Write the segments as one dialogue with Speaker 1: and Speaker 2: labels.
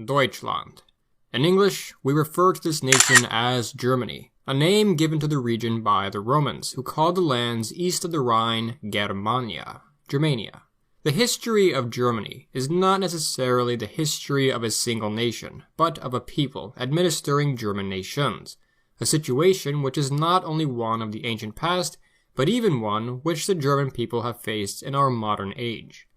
Speaker 1: Deutschland. In English, we refer to this nation as Germany, a name given to the region by the Romans, who called the lands east of the Rhine Germania, Germania. The history of Germany is not necessarily the history of a single nation, but of a people administering German nations, a situation which is not only one of the ancient past, but even one which the German people have faced in our modern age.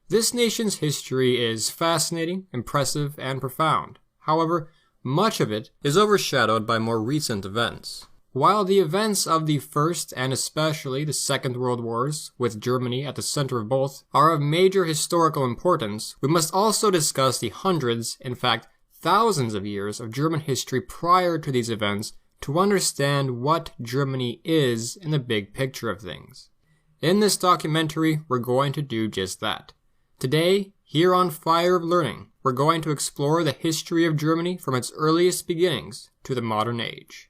Speaker 1: This nation's history is fascinating, impressive, and profound. However, much of it is overshadowed by more recent events. While the events of the First and especially the Second World Wars, with Germany at the center of both, are of major historical importance, we must also discuss the hundreds, in fact thousands of years of German history prior to these events to understand what Germany is in the big picture of things. In this documentary, we're going to do just that. Today, here on Fire of Learning, we're going to explore the history of Germany from its earliest beginnings to the modern age.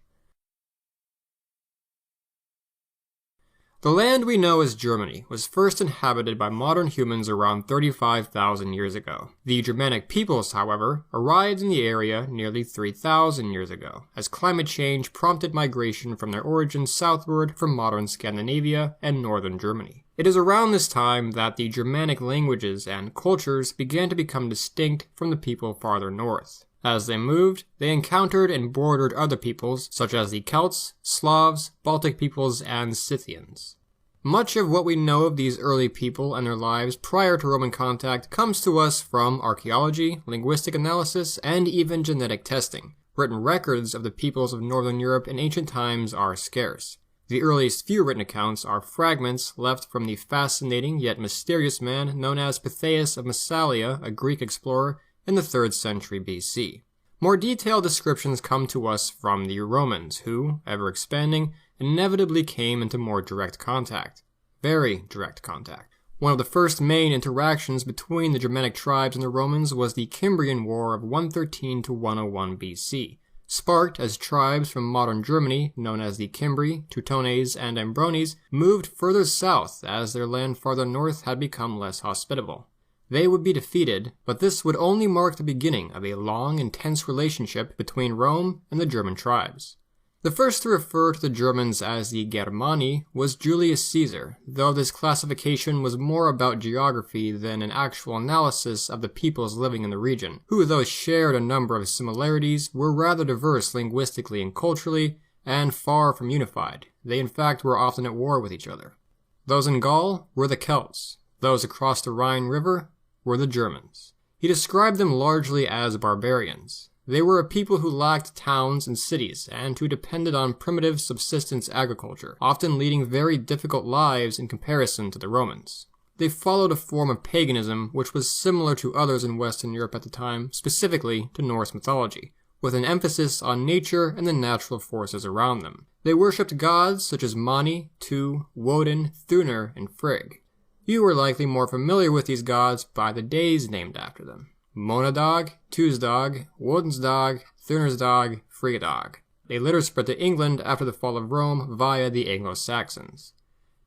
Speaker 1: The land we know as Germany was first inhabited by modern humans around 35,000 years ago. The Germanic peoples, however, arrived in the area nearly 3,000 years ago, as climate change prompted migration from their origins southward from modern Scandinavia and northern Germany. It is around this time that the Germanic languages and cultures began to become distinct from the people farther north. As they moved, they encountered and bordered other peoples such as the Celts, Slavs, Baltic peoples, and Scythians. Much of what we know of these early people and their lives prior to Roman contact comes to us from archaeology, linguistic analysis, and even genetic testing. Written records of the peoples of northern Europe in ancient times are scarce. The earliest few written accounts are fragments left from the fascinating yet mysterious man known as Pytheas of Massalia, a Greek explorer, in the 3rd century BC. More detailed descriptions come to us from the Romans, who, ever expanding, inevitably came into more direct contact. Very direct contact. One of the first main interactions between the Germanic tribes and the Romans was the Cimbrian War of 113 to 101 BC, sparked as tribes from modern Germany, known as the Cimbri, Teutones, and Ambrones, moved further south as their land farther north had become less hospitable. They would be defeated, but this would only mark the beginning of a long, intense relationship between Rome and the German tribes. The first to refer to the Germans as the Germani was Julius Caesar, though this classification was more about geography than an actual analysis of the peoples living in the region, who though shared a number of similarities, were rather diverse linguistically and culturally, and far from unified. They in fact were often at war with each other. Those in Gaul were the Celts. Those across the Rhine River were the Germans. He described them largely as barbarians. They were a people who lacked towns and cities, and who depended on primitive subsistence agriculture, often leading very difficult lives in comparison to the Romans. They followed a form of paganism which was similar to others in Western Europe at the time, specifically to Norse mythology, with an emphasis on nature and the natural forces around them. They worshipped gods such as Mani, Tu, Woden, Thunr, and Frigg. You are likely more familiar with these gods by the days named after them: Monadag, Tuesdag, Wodensdag, Thursdag, Friggdag. They later spread to England after the fall of Rome via the Anglo-Saxons.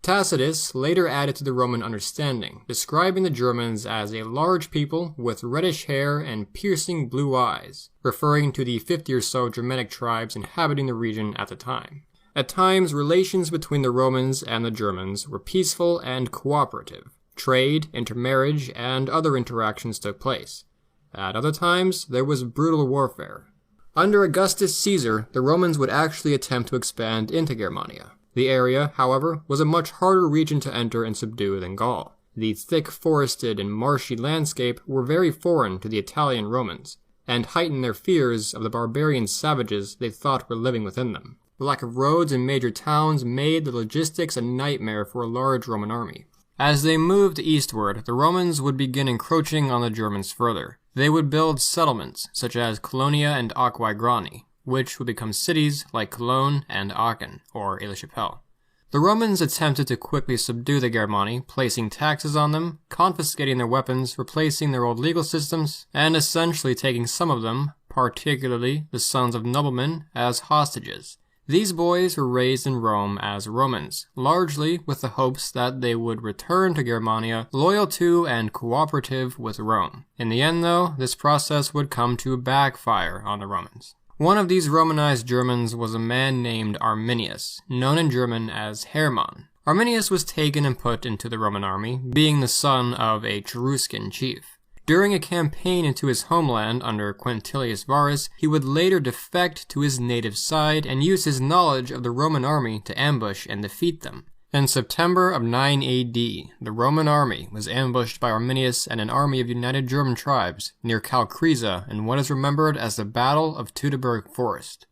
Speaker 1: Tacitus later added to the Roman understanding, describing the Germans as a large people with reddish hair and piercing blue eyes, referring to the 50 or so Germanic tribes inhabiting the region at the time. At times, relations between the Romans and the Germans were peaceful and cooperative. Trade, intermarriage, and other interactions took place. At other times, there was brutal warfare. Under Augustus Caesar, the Romans would actually attempt to expand into Germania. The area, however, was a much harder region to enter and subdue than Gaul. The thick forested and marshy landscape were very foreign to the Italian Romans, and heightened their fears of the barbarian savages they thought were living within them. The lack of roads in major towns made the logistics a nightmare for a large Roman army. As they moved eastward, the Romans would begin encroaching on the Germans further. They would build settlements, such as Colonia and Aquae Grani, which would become cities like Cologne and Aachen, or Aix-la-Chapelle. The Romans attempted to quickly subdue the Germani, placing taxes on them, confiscating their weapons, replacing their old legal systems, and essentially taking some of them, particularly the sons of noblemen, as hostages. These boys were raised in Rome as Romans, largely with the hopes that they would return to Germania loyal to and cooperative with Rome. In the end, though, this process would come to backfire on the Romans. One of these Romanized Germans was a man named Arminius, known in German as Hermann. Arminius was taken and put into the Roman army, being the son of a Cheruscan chief. During a campaign into his homeland under Quintilius Varus, he would later defect to his native side and use his knowledge of the Roman army to ambush and defeat them. In September of 9 AD, the Roman army was ambushed by Arminius and an army of united German tribes near Calcresa in what is remembered as the Battle of Teutoburg Forest.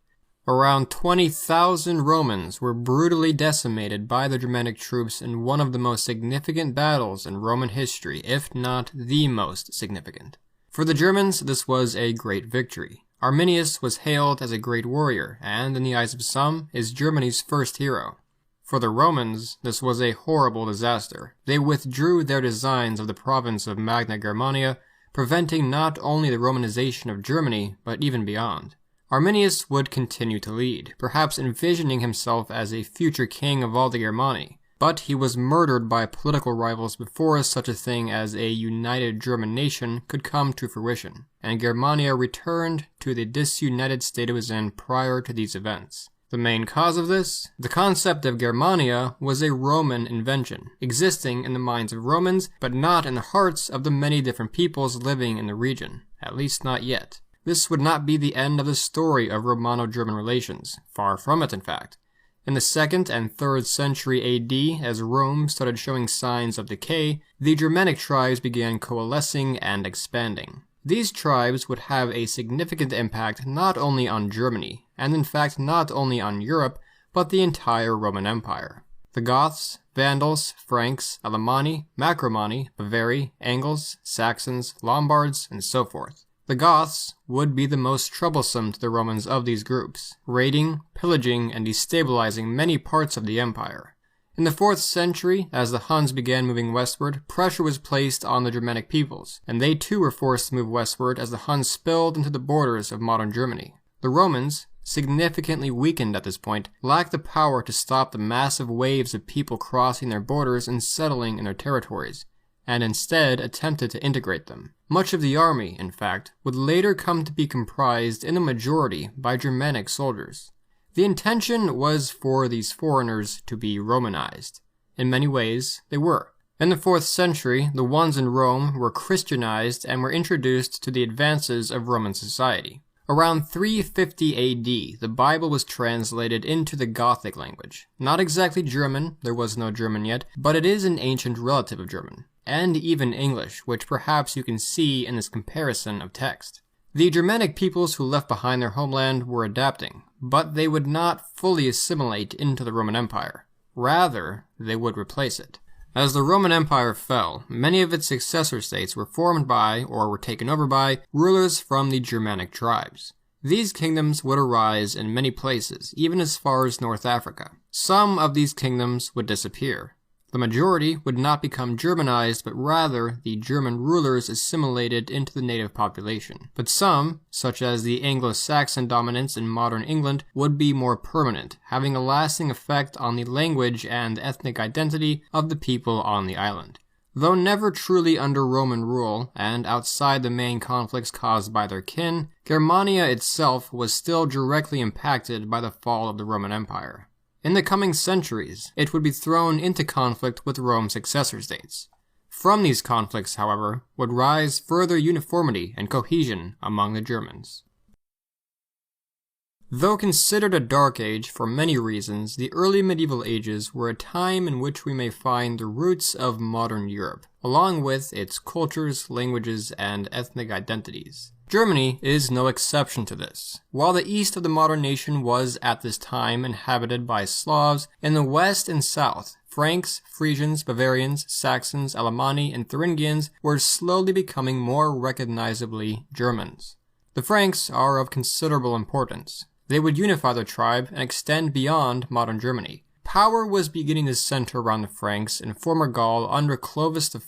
Speaker 1: Around 20,000 Romans were brutally decimated by the Germanic troops in one of the most significant battles in Roman history, if not the most significant. For the Germans, this was a great victory. Arminius was hailed as a great warrior, and in the eyes of some, is Germany's first hero. For the Romans, this was a horrible disaster. They withdrew their designs of the province of Magna Germania, preventing not only the Romanization of Germany, but even beyond. Arminius would continue to lead, perhaps envisioning himself as a future king of all the Germani, but he was murdered by political rivals before such a thing as a united German nation could come to fruition, and Germania returned to the disunited state it was in prior to these events. The main cause of this? The concept of Germania was a Roman invention, existing in the minds of Romans, but not in the hearts of the many different peoples living in the region, at least not yet. This would not be the end of the story of Romano-German relations, far from it in fact. In the 2nd and 3rd century AD, as Rome started showing signs of decay, the Germanic tribes began coalescing and expanding. These tribes would have a significant impact not only on Germany, and in fact not only on Europe, but the entire Roman Empire. The Goths, Vandals, Franks, Alemanni, Marcomanni, Bavarii, Angles, Saxons, Lombards, and so forth. The Goths would be the most troublesome to the Romans of these groups, raiding, pillaging, and destabilizing many parts of the empire. In the 4th century, as the Huns began moving westward, pressure was placed on the Germanic peoples, and they too were forced to move westward as the Huns spilled into the borders of modern Germany. The Romans, significantly weakened at this point, lacked the power to stop the massive waves of people crossing their borders and settling in their territories, and instead attempted to integrate them. Much of the army, in fact, would later come to be comprised in a majority by Germanic soldiers. The intention was for these foreigners to be Romanized. In many ways, they were. In the 4th century, the ones in Rome were Christianized and were introduced to the advances of Roman society. Around 350 AD, the Bible was translated into the Gothic language. Not exactly German, there was no German yet, but it is an ancient relative of German, and even English, which perhaps you can see in this comparison of text. The Germanic peoples who left behind their homeland were adapting, but they would not fully assimilate into the Roman Empire. Rather, they would replace it. As the Roman Empire fell, many of its successor states were formed by, or were taken over by, rulers from the Germanic tribes. These kingdoms would arise in many places, even as far as North Africa. Some of these kingdoms would disappear. The majority would not become Germanized, but rather the German rulers assimilated into the native population. But some, such as the Anglo-Saxon dominance in modern England, would be more permanent, having a lasting effect on the language and ethnic identity of the people on the island. Though never truly under Roman rule, and outside the main conflicts caused by their kin, Germania itself was still directly impacted by the fall of the Roman Empire. In the coming centuries, it would be thrown into conflict with Rome's successor states. From these conflicts, however, would rise further uniformity and cohesion among the Germans. Though considered a dark age for many reasons, the early medieval ages were a time in which we may find the roots of modern Europe, along with its cultures, languages, and ethnic identities. Germany is no exception to this. While the east of the modern nation was at this time inhabited by Slavs, in the west and south, Franks, Frisians, Bavarians, Saxons, Alemanni, and Thuringians were slowly becoming more recognizably Germans. The Franks are of considerable importance. They would unify their tribe and extend beyond modern Germany. Power was beginning to center around the Franks in former Gaul under Clovis I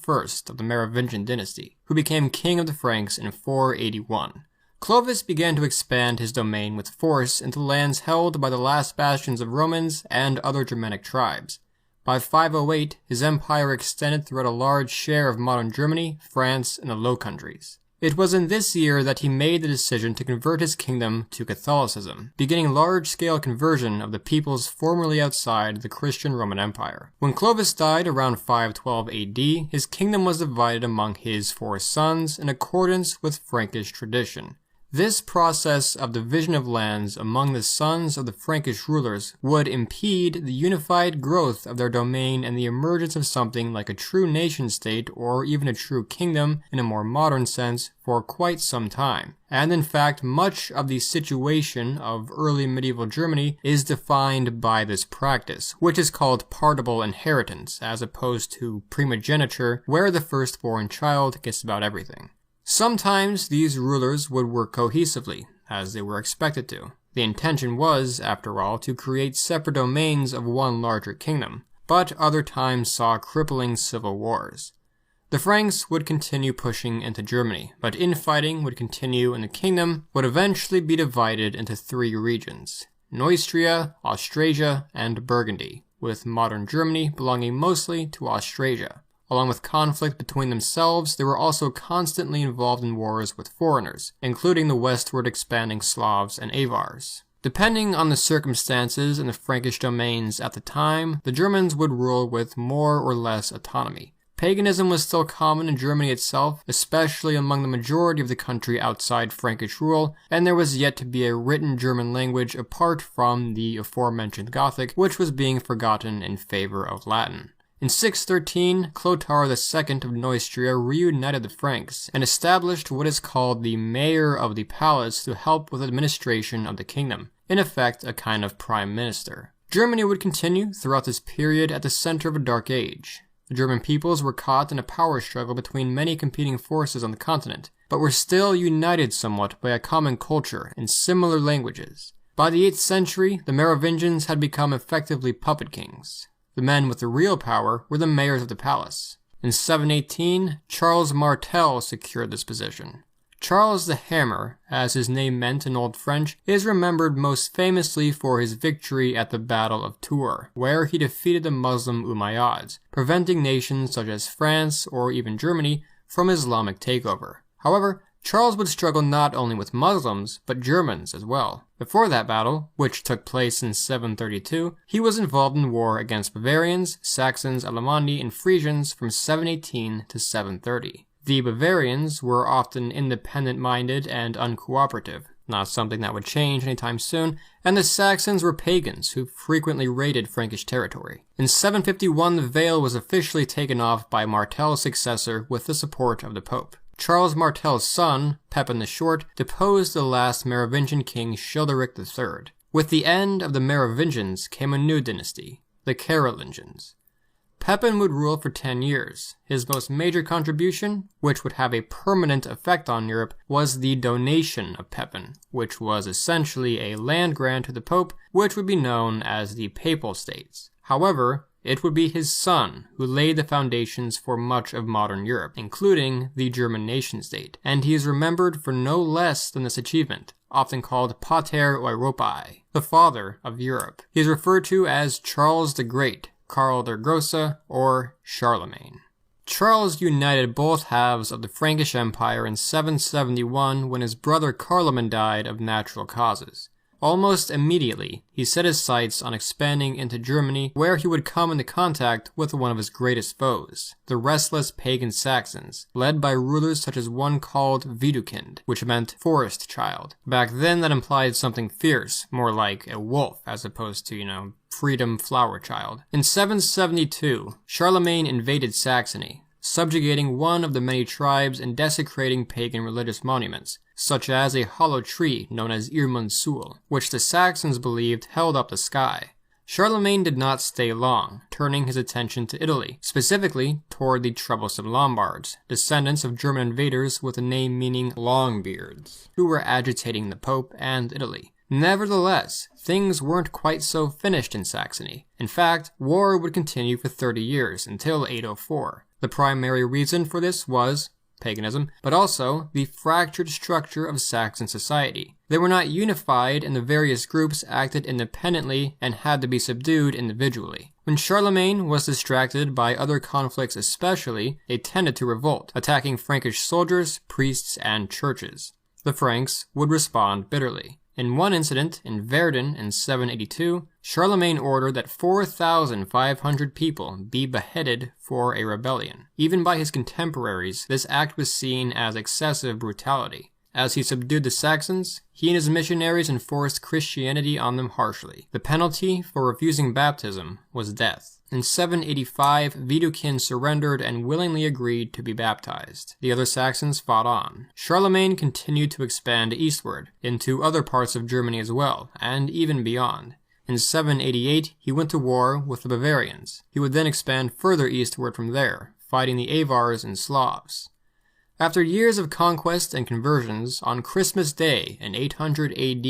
Speaker 1: of the Merovingian dynasty, who became king of the Franks in 481. Clovis began to expand his domain with force into lands held by the last bastions of Romans and other Germanic tribes. By 508, his empire extended throughout a large share of modern Germany, France, and the Low Countries. It was in this year that he made the decision to convert his kingdom to Catholicism, beginning large-scale conversion of the peoples formerly outside the Christian Roman Empire. When Clovis died around 512 AD, his kingdom was divided among his 4 sons in accordance with Frankish tradition. This process of division of lands among the sons of the Frankish rulers would impede the unified growth of their domain and the emergence of something like a true nation-state or even a true kingdom in a more modern sense for quite some time. And in fact, much of the situation of early medieval Germany is defined by this practice, which is called partible inheritance, as opposed to primogeniture, where the firstborn child gets about everything. Sometimes these rulers would work cohesively, as they were expected to. The intention was, after all, to create separate domains of one larger kingdom, but other times saw crippling civil wars. The Franks would continue pushing into Germany, but infighting would continue and the kingdom would eventually be divided into 3 regions: Neustria, Austrasia, and Burgundy, with modern Germany belonging mostly to Austrasia. Along with conflict between themselves, they were also constantly involved in wars with foreigners, including the westward expanding Slavs and Avars. Depending on the circumstances in the Frankish domains at the time, the Germans would rule with more or less autonomy. Paganism was still common in Germany itself, especially among the majority of the country outside Frankish rule, and there was yet to be a written German language apart from the aforementioned Gothic, which was being forgotten in favor of Latin. In 613, Clotaire II of Neustria reunited the Franks and established what is called the Mayor of the Palace to help with administration of the kingdom, in effect a kind of prime minister. Germany would continue throughout this period at the center of a dark age. The German peoples were caught in a power struggle between many competing forces on the continent, but were still united somewhat by a common culture and similar languages. By the 8th century, the Merovingians had become effectively puppet kings. The men with the real power were the mayors of the palace. In 718, Charles Martel secured this position. Charles the Hammer, as his name meant in Old French, is remembered most famously for his victory at the Battle of Tours, where he defeated the Muslim Umayyads, preventing nations such as France or even Germany from Islamic takeover. However, Charles would struggle not only with Muslims, but Germans as well. Before that battle, which took place in 732, he was involved in war against Bavarians, Saxons, Alemanni, and Frisians from 718 to 730. The Bavarians were often independent-minded and uncooperative, not something that would change anytime soon, and the Saxons were pagans who frequently raided Frankish territory. In 751, the veil was officially taken off by Martel's successor with the support of the Pope. Charles Martel's son, Pepin the Short, deposed the last Merovingian king Childeric III. With the end of the Merovingians came a new dynasty, the Carolingians. Pepin would rule for 10 years. His most major contribution, which would have a permanent effect on Europe, was the Donation of Pepin, which was essentially a land grant to the Pope, which would be known as the Papal States. However, it would be his son who laid the foundations for much of modern Europe, including the German nation-state, and he is remembered for no less than this achievement, often called Pater Europae, the father of Europe. He is referred to as Charles the Great, Karl der Grosse, or Charlemagne. Charles united both halves of the Frankish Empire in 771 when his brother Carloman died of natural causes. Almost immediately, he set his sights on expanding into Germany, where he would come into contact with one of his greatest foes, the restless pagan Saxons, led by rulers such as one called Widukind, which meant forest child. Back then that implied something fierce, more like a wolf, as opposed to, freedom flower child. In 772, Charlemagne invaded Saxony, subjugating one of the many tribes and desecrating pagan religious monuments, such as a hollow tree known as Irminsul, which the Saxons believed held up the sky. Charlemagne did not stay long, turning his attention to Italy, specifically toward the troublesome Lombards, descendants of German invaders with a name meaning Longbeards, who were agitating the Pope and Italy. Nevertheless, things weren't quite so finished in Saxony. In fact, war would continue for 30 years, until 804. The primary reason for this was paganism, but also the fractured structure of Saxon society. They were not unified, and the various groups acted independently and had to be subdued individually. When Charlemagne was distracted by other conflicts especially, they tended to revolt, attacking Frankish soldiers, priests, and churches. The Franks would respond bitterly. In one incident, in Verdun in 782, Charlemagne ordered that 4,500 people be beheaded for a rebellion. Even by his contemporaries, this act was seen as excessive brutality. As he subdued the Saxons, he and his missionaries enforced Christianity on them harshly. The penalty for refusing baptism was death. In 785, Widukind surrendered and willingly agreed to be baptized. The other Saxons fought on. Charlemagne continued to expand eastward, into other parts of Germany as well, and even beyond. In 788, he went to war with the Bavarians. He would then expand further eastward from there, fighting the Avars and Slavs. After years of conquest and conversions, on Christmas Day in 800 AD,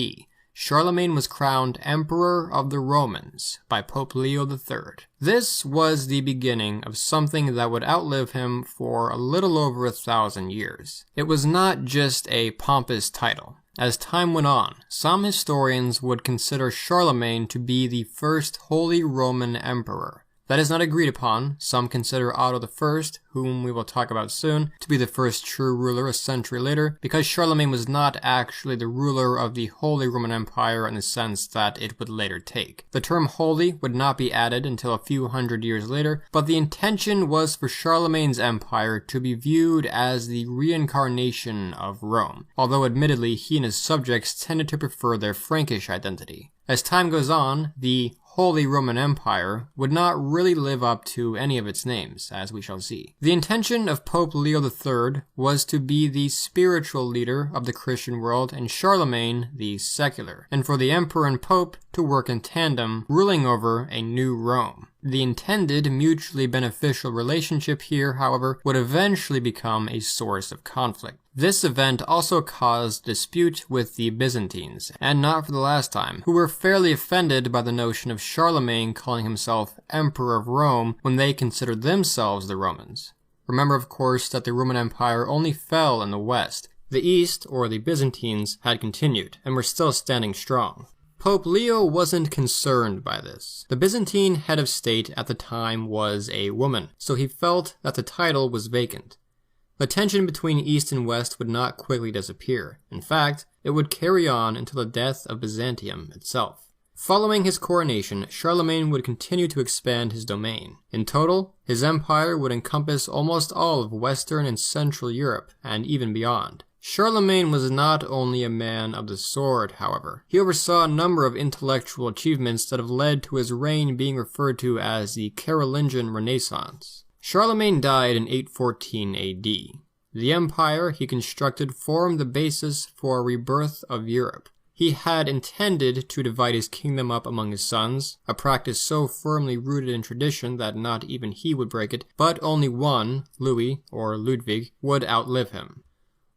Speaker 1: Charlemagne was crowned Emperor of the Romans by Pope Leo III. This was the beginning of something that would outlive him for a little over 1,000 years. It was not just a pompous title. As time went on, some historians would consider Charlemagne to be the first Holy Roman Emperor. That is not agreed upon. Some consider Otto I, whom we will talk about soon, to be the first true ruler a century later, because Charlemagne was not actually the ruler of the Holy Roman Empire in the sense that it would later take. The term holy would not be added until a few hundred years later, but the intention was for Charlemagne's empire to be viewed as the reincarnation of Rome, although admittedly he and his subjects tended to prefer their Frankish identity. As time goes on, the Holy Roman Empire would not really live up to any of its names, as we shall see. The intention of Pope Leo III was to be the spiritual leader of the Christian world and Charlemagne the secular, and for the emperor and pope to work in tandem, ruling over a new Rome. The intended mutually beneficial relationship here, however, would eventually become a source of conflict. This event also caused dispute with the Byzantines, and not for the last time, who were fairly offended by the notion of Charlemagne calling himself Emperor of Rome when they considered themselves the Romans. Remember, of course, that the Roman Empire only fell in the west. The east, or the Byzantines, had continued, and were still standing strong. Pope Leo wasn't concerned by this. The Byzantine head of state at the time was a woman, so he felt that the title was vacant. The tension between East and West would not quickly disappear. In fact, it would carry on until the death of Byzantium itself. Following his coronation, Charlemagne would continue to expand his domain. In total, his empire would encompass almost all of Western and Central Europe, and even beyond. Charlemagne was not only a man of the sword, however. He oversaw a number of intellectual achievements that have led to his reign being referred to as the Carolingian Renaissance. Charlemagne died in 814 AD. The empire he constructed formed the basis for a rebirth of Europe. He had intended to divide his kingdom up among his sons, a practice so firmly rooted in tradition that not even he would break it, but only one, Louis, or Ludwig, would outlive him.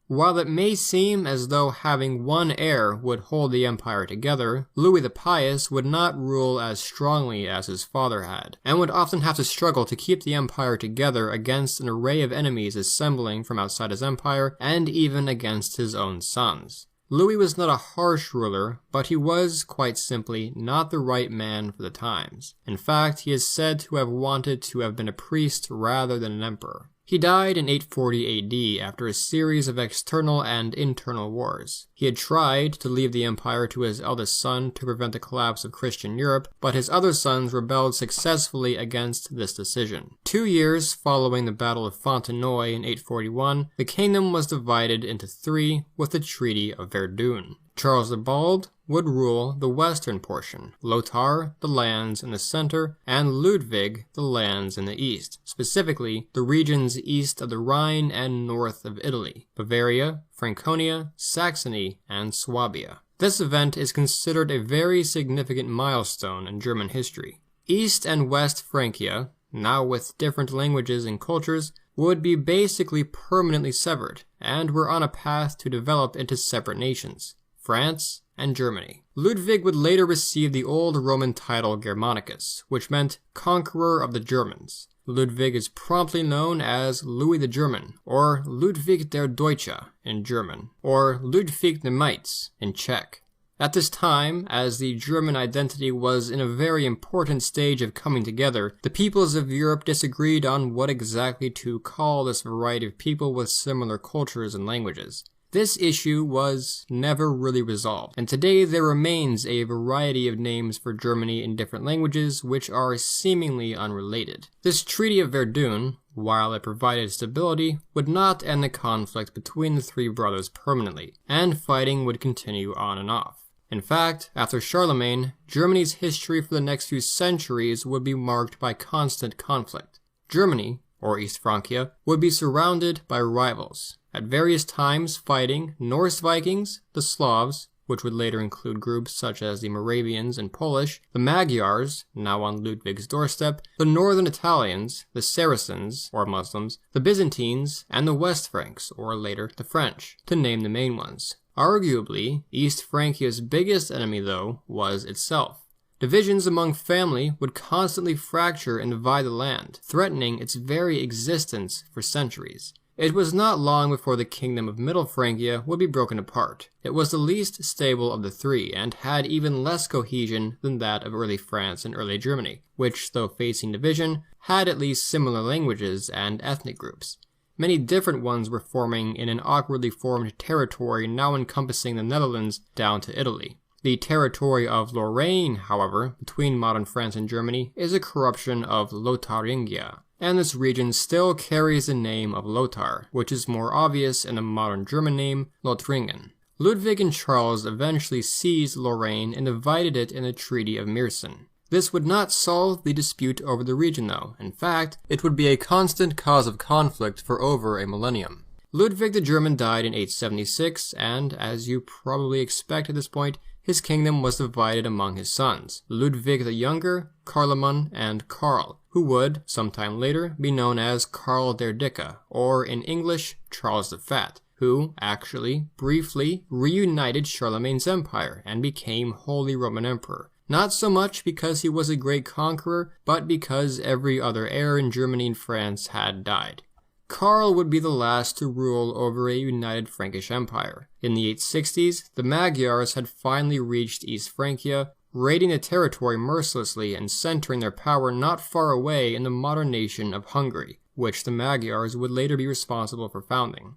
Speaker 1: While it may seem as though having one heir would hold the empire together, Louis the Pious would not rule as strongly as his father had, and would often have to struggle to keep the empire together against an array of enemies assembling from outside his empire, and even against his own sons. Louis was not a harsh ruler, but he was, quite simply, not the right man for the times. In fact, he is said to have wanted to have been a priest rather than an emperor. He died in 840 AD after a series of external and internal wars. He had tried to leave the empire to his eldest son to prevent the collapse of Christian Europe, but his other sons rebelled successfully against this decision. 2 years following the Battle of Fontenoy in 841, the kingdom was divided into three with the Treaty of Verdun. Charles the Bald would rule the western portion, Lothar the lands in the center, and Ludwig the lands in the east, specifically the regions east of the Rhine and north of Italy, Bavaria, Franconia, Saxony, and Swabia. This event is considered a very significant milestone in German history. East and West Francia, now with different languages and cultures, would be basically permanently severed, and were on a path to develop into separate nations. France, and Germany. Ludwig would later receive the old Roman title Germanicus, which meant conqueror of the Germans. Ludwig is promptly known as Louis the German, or Ludwig der Deutsche in German, or Ludwig the Mainz in Czech. At this time, as the German identity was in a very important stage of coming together, the peoples of Europe disagreed on what exactly to call this variety of people with similar cultures and languages. This issue was never really resolved, and today there remains a variety of names for Germany in different languages which are seemingly unrelated. This Treaty of Verdun, while it provided stability, would not end the conflict between the three brothers permanently, and fighting would continue on and off. In fact, after Charlemagne, Germany's history for the next few centuries would be marked by constant conflict. Germany, or East Francia, would be surrounded by rivals, at various times fighting Norse Vikings, the Slavs, which would later include groups such as the Moravians and Polish, the Magyars, now on Ludwig's doorstep, the Northern Italians, the Saracens, or Muslims, the Byzantines, and the West Franks, or later the French, to name the main ones. Arguably, East Francia's biggest enemy, though, was itself. Divisions among family would constantly fracture and divide the land, threatening its very existence for centuries. It was not long before the kingdom of Middle Francia would be broken apart. It was the least stable of the three, and had even less cohesion than that of early France and early Germany, which, though facing division, had at least similar languages and ethnic groups. Many different ones were forming in an awkwardly formed territory now encompassing the Netherlands down to Italy. The territory of Lorraine, however, between modern France and Germany, is a corruption of Lotharingia, and this region still carries the name of Lothar, which is more obvious in the modern German name Lothringen. Ludwig and Charles eventually seized Lorraine and divided it in the Treaty of Meissen. This would not solve the dispute over the region, though. In fact, it would be a constant cause of conflict for over a millennium. Ludwig the German died in 876, and, as you probably expect at this point, his kingdom was divided among his sons, Ludwig the Younger, Carloman, and Karl, who would, sometime later, be known as Karl der Dicke, or in English, Charles the Fat, who, actually, briefly reunited Charlemagne's empire and became Holy Roman Emperor. Not so much because he was a great conqueror, but because every other heir in Germany and France had died. Karl would be the last to rule over a united Frankish empire. In the 860s, the Magyars had finally reached East Francia, raiding the territory mercilessly and centering their power not far away in the modern nation of Hungary, which the Magyars would later be responsible for founding.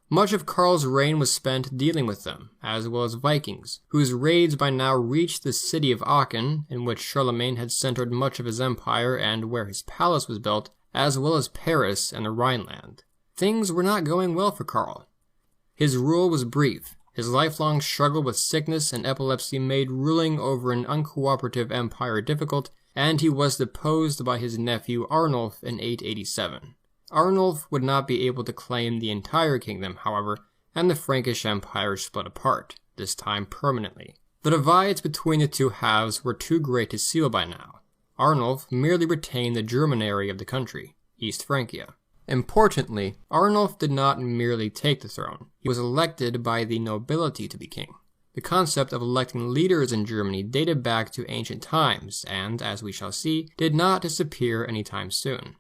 Speaker 1: Much of Karl's reign was spent dealing with them, as well as Vikings, whose raids by now reached the city of Aachen, in which Charlemagne had centered much of his empire and where his palace was built, as well as Paris and the Rhineland. Things were not going well for Karl. His rule was brief. His lifelong struggle with sickness and epilepsy made ruling over an uncooperative empire difficult, and he was deposed by his nephew Arnulf in 887. Arnulf would not be able to claim the entire kingdom, however, and the Frankish Empire split apart, this time permanently. The divides between the two halves were too great to seal by now. Arnulf merely retained the German area of the country, East Francia. Importantly, Arnulf did not merely take the throne. He was elected by the nobility to be king. The concept of electing leaders in Germany dated back to ancient times, and, as we shall see, did not disappear anytime soon.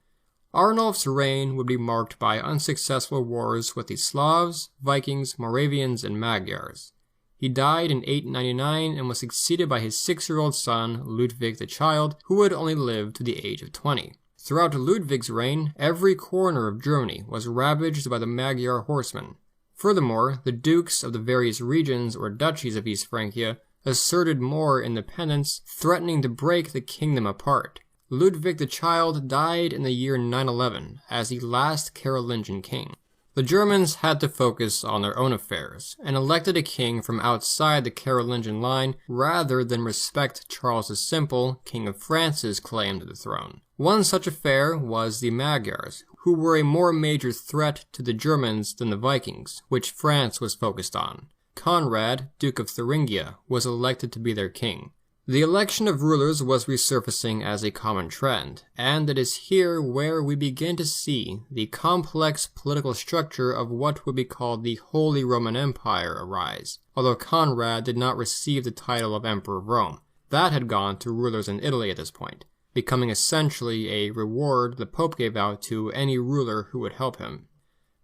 Speaker 1: Arnulf's reign would be marked by unsuccessful wars with the Slavs, Vikings, Moravians, and Magyars. He died in 899 and was succeeded by his 6-year-old son, Ludwig the Child, who would only live to the age of 20. Throughout Ludwig's reign, every corner of Germany was ravaged by the Magyar horsemen. Furthermore, the dukes of the various regions or duchies of East Francia asserted more independence, threatening to break the kingdom apart. Ludwig the Child died in the year 911 as the last Carolingian king. The Germans had to focus on their own affairs, and elected a king from outside the Carolingian line rather than respect Charles the Simple, King of France's claim to the throne. One such affair was the Magyars, who were a more major threat to the Germans than the Vikings, which France was focused on. Conrad, Duke of Thuringia, was elected to be their king. The election of rulers was resurfacing as a common trend, and it is here where we begin to see the complex political structure of what would be called the Holy Roman Empire arise, although Conrad did not receive the title of Emperor of Rome. That had gone to rulers in Italy at this point. becoming essentially a reward the Pope gave out to any ruler who would help him.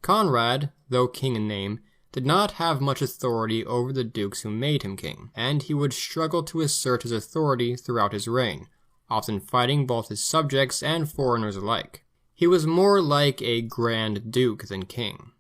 Speaker 1: Conrad, though king in name, did not have much authority over the dukes who made him king, and he would struggle to assert his authority throughout his reign, often fighting both his subjects and foreigners alike. He was more like a Grand Duke than king.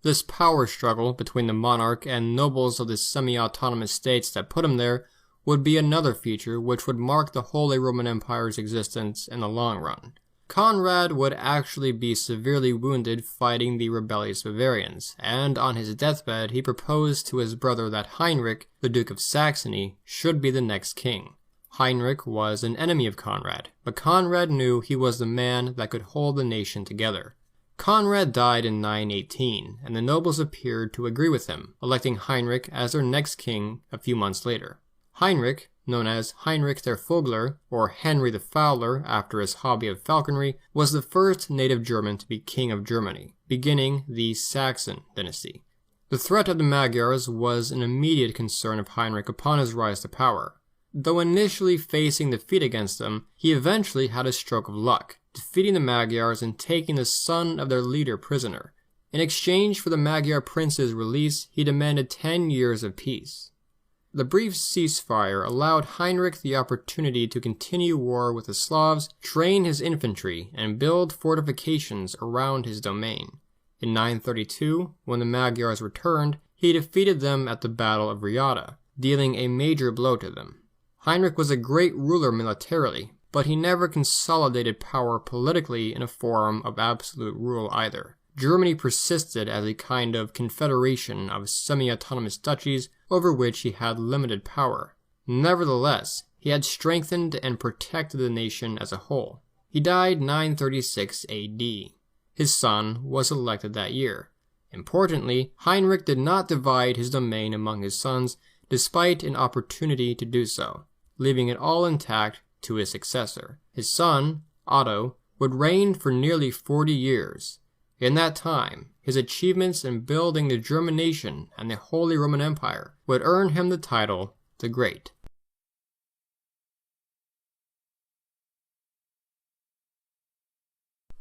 Speaker 1: This power struggle between the monarch and nobles of the semi-autonomous states that put him there would be another feature which would mark the Holy Roman Empire's existence in the long run. Conrad would actually be severely wounded fighting the rebellious Bavarians, and on his deathbed he proposed to his brother that Heinrich, the Duke of Saxony, should be the next king. Heinrich was an enemy of Conrad, but Conrad knew he was the man that could hold the nation together. Conrad died in 918, and the nobles appeared to agree with him, electing Heinrich as their next king a few months later. Heinrich, known as Heinrich der Vogler, or Henry the Fowler after his hobby of falconry, was the first native German to be king of Germany, beginning the Saxon dynasty. The threat of the Magyars was an immediate concern of Heinrich upon his rise to power. Though initially facing defeat against them, he eventually had a stroke of luck, defeating the Magyars and taking the son of their leader prisoner. In exchange for the Magyar prince's release, he demanded 10 years of peace. The brief ceasefire allowed Heinrich the opportunity to continue war with the Slavs, train his infantry, and build fortifications around his domain. In 932, when the Magyars returned, he defeated them at the Battle of Riada, dealing a major blow to them. Heinrich was a great ruler militarily, but he never consolidated power politically in a form of absolute rule either. Germany persisted as a kind of confederation of semi-autonomous duchies over which he had limited power. Nevertheless, he had strengthened and protected the nation as a whole. He died 936 AD. His son was elected that year. Importantly, Heinrich did not divide his domain among his sons, despite an opportunity to do so, leaving it all intact to his successor. His son, Otto, would reign for nearly 40 years. In that time, his achievements in building the German nation and the Holy Roman Empire would earn him the title the Great.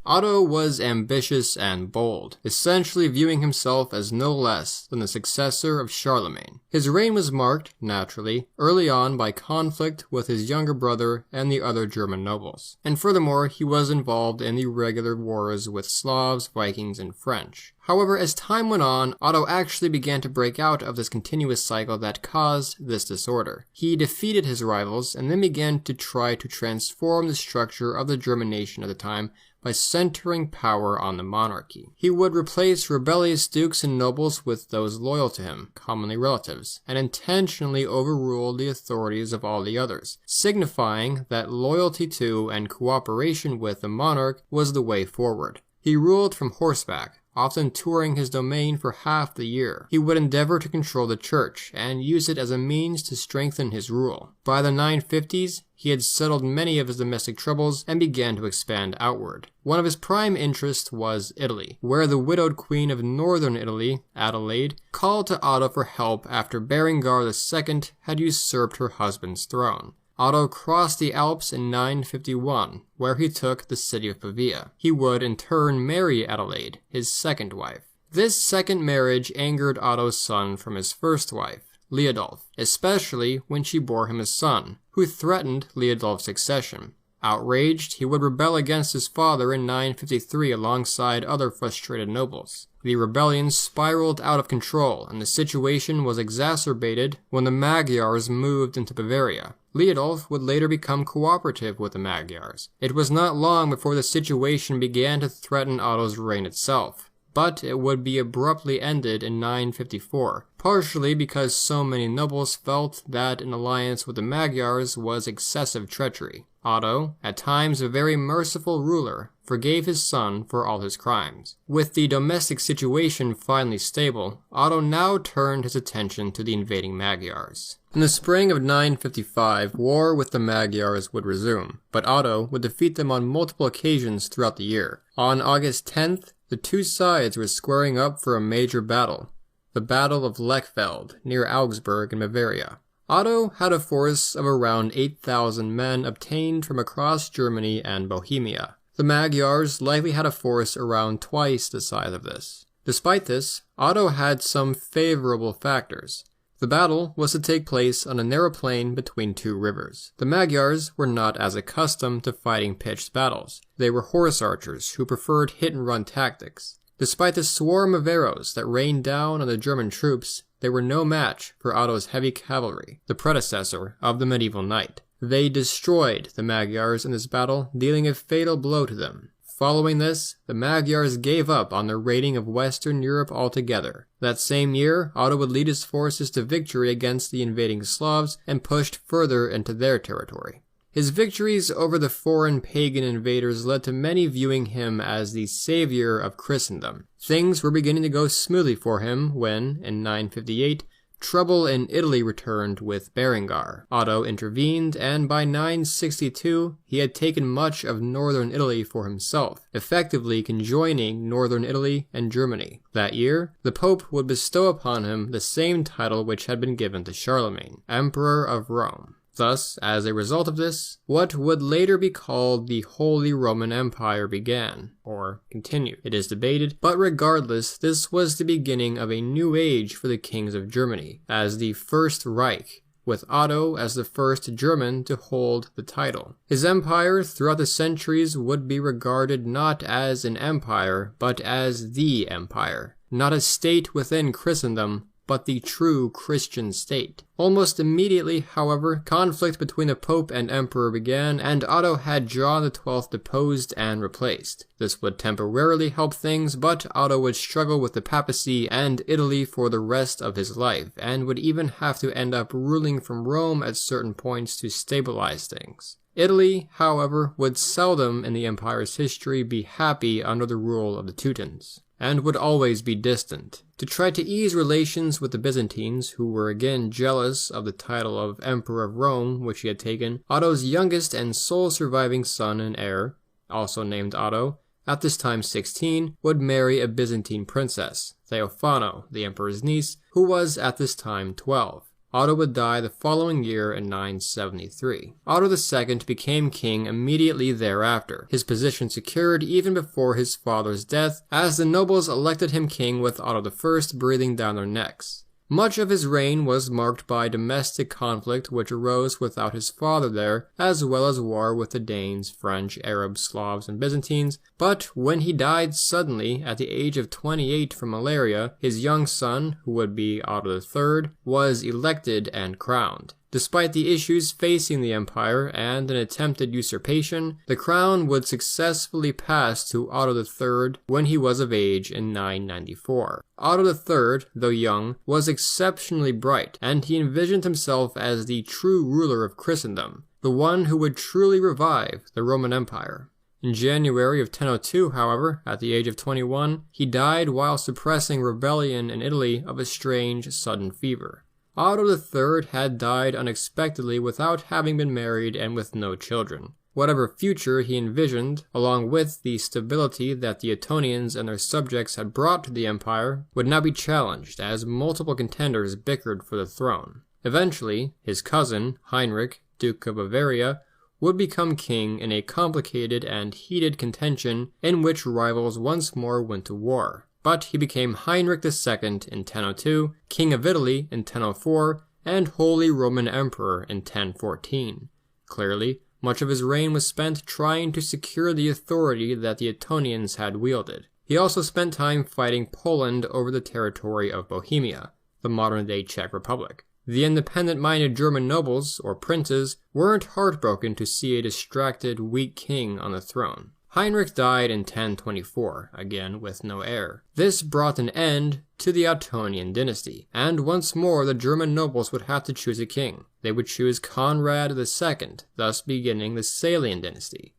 Speaker 1: Otto was ambitious and bold, essentially viewing himself as no less than the successor of Charlemagne. His reign was marked, naturally, early on by conflict with his younger brother and the other German nobles. And furthermore, he was involved in the regular wars with Slavs, Vikings, and French. However, as time went on, Otto actually began to break out of this continuous cycle that caused this disorder. He defeated his rivals and then began to try to transform the structure of the German nation at the time by centering power on the monarchy. He would replace rebellious dukes and nobles with those loyal to him, commonly relatives, and intentionally overrule the authorities of all the others, signifying that loyalty to and cooperation with the monarch was the way forward. He ruled from horseback, often touring his domain for half the year. He would endeavor to control the church and use it as a means to strengthen his rule. By the 950s, he had settled many of his domestic troubles and began to expand outward. One of his prime interests was Italy, where the widowed queen of northern Italy, Adelaide, called to Otto for help after Berengar II had usurped her husband's throne. Otto crossed the Alps in 951, where he took the city of Pavia. He would in turn marry Adelaide, his second wife. This second marriage angered Otto's son from his first wife, Liudolf, especially when she bore him a son, who threatened Liudolf's succession. Outraged, he would rebel against his father in 953 alongside other frustrated nobles. The rebellion spiraled out of control, and the situation was exacerbated when the Magyars moved into Bavaria. Liudolf would later become cooperative with the Magyars. It was not long before the situation began to threaten Otto's reign itself, but it would be abruptly ended in 954, partially because so many nobles felt that an alliance with the Magyars was excessive treachery. Otto, at times a very merciful ruler, forgave his son for all his crimes. With the domestic situation finally stable, Otto now turned his attention to the invading Magyars. In the spring of 955, war with the Magyars would resume, but Otto would defeat them on multiple occasions throughout the year. On August 10th, the two sides were squaring up for a major battle, the Battle of Lechfeld, near Augsburg in Bavaria. Otto had a force of around 8,000 men obtained from across Germany and Bohemia. The Magyars likely had a force around twice the size of this. Despite this, Otto had some favorable factors. The battle was to take place on a narrow plain between two rivers. The Magyars were not as accustomed to fighting pitched battles. They were horse archers who preferred hit-and-run tactics. Despite the swarm of arrows that rained down on the German troops, they were no match for Otto's heavy cavalry, the predecessor of the medieval knight. They destroyed the Magyars in this battle, dealing a fatal blow to them. Following this, the Magyars gave up on their raiding of Western Europe altogether. That same year, Otto would lead his forces to victory against the invading Slavs and pushed further into their territory. His victories over the foreign pagan invaders led to many viewing him as the savior of Christendom. Things were beginning to go smoothly for him when, in 958, trouble in Italy returned with Berengar. Otto intervened, and by 962 he had taken much of northern Italy for himself, effectively conjoining northern Italy and Germany. That year, the Pope would bestow upon him the same title which had been given to Charlemagne, Emperor of Rome. Thus, as a result of this, what would later be called the Holy Roman Empire began, or continued. It is debated, but regardless, this was the beginning of a new age for the kings of Germany, as the First Reich, with Otto as the first German to hold the title. His empire throughout the centuries would be regarded not as an empire, but as the empire, not a state within Christendom, but the true Christian state. Almost immediately, however, conflict between the Pope and Emperor began, and Otto had John XII deposed and replaced. This would temporarily help things, but Otto would struggle with the papacy and Italy for the rest of his life, and would even have to end up ruling from Rome at certain points to stabilize things. Italy, however, would seldom in the empire's history be happy under the rule of the Teutons, and would always be distant. To try to ease relations with the Byzantines, who were again jealous of the title of Emperor of Rome which he had taken, Otto's youngest and sole surviving son and heir, also named Otto, at this time 16, would marry a Byzantine princess, Theophano, the emperor's niece, who was at this time 12. Otto would die the following year in 973. Otto II became king immediately thereafter, his position secured even before his father's death, as the nobles elected him king with Otto I breathing down their necks. Much of his reign was marked by domestic conflict which arose without his father there, as well as war with the Danes, French, Arabs, Slavs, and Byzantines, but when he died suddenly at the age of 28 from malaria, his young son, who would be Otto III, was elected and crowned. Despite the issues facing the empire and an attempted usurpation, the crown would successfully pass to Otto III when he was of age in 994. Otto III, though young, was exceptionally bright, and he envisioned himself as the true ruler of Christendom, the one who would truly revive the Roman Empire. In January of 1002, however, at the age of 21, he died while suppressing rebellion in Italy of a strange, sudden fever. Otto III had died unexpectedly without having been married and with no children. Whatever future he envisioned, along with the stability that the Ottonians and their subjects had brought to the empire, would now be challenged as multiple contenders bickered for the throne. Eventually, his cousin, Heinrich, Duke of Bavaria, would become king in a complicated and heated contention in which rivals once more went to war. But he became Heinrich II in 1002, King of Italy in 1004, and Holy Roman Emperor in 1014. Clearly, much of his reign was spent trying to secure the authority that the Ottonians had wielded. He also spent time fighting Poland over the territory of Bohemia, the modern-day Czech Republic. The independent-minded German nobles, or princes, weren't heartbroken to see a distracted, weak king on the throne. Heinrich died in 1024, again with no heir. This brought an end to the Ottonian dynasty, and once more the German nobles would have to choose a king. They would choose Conrad II, thus beginning the Salian dynasty.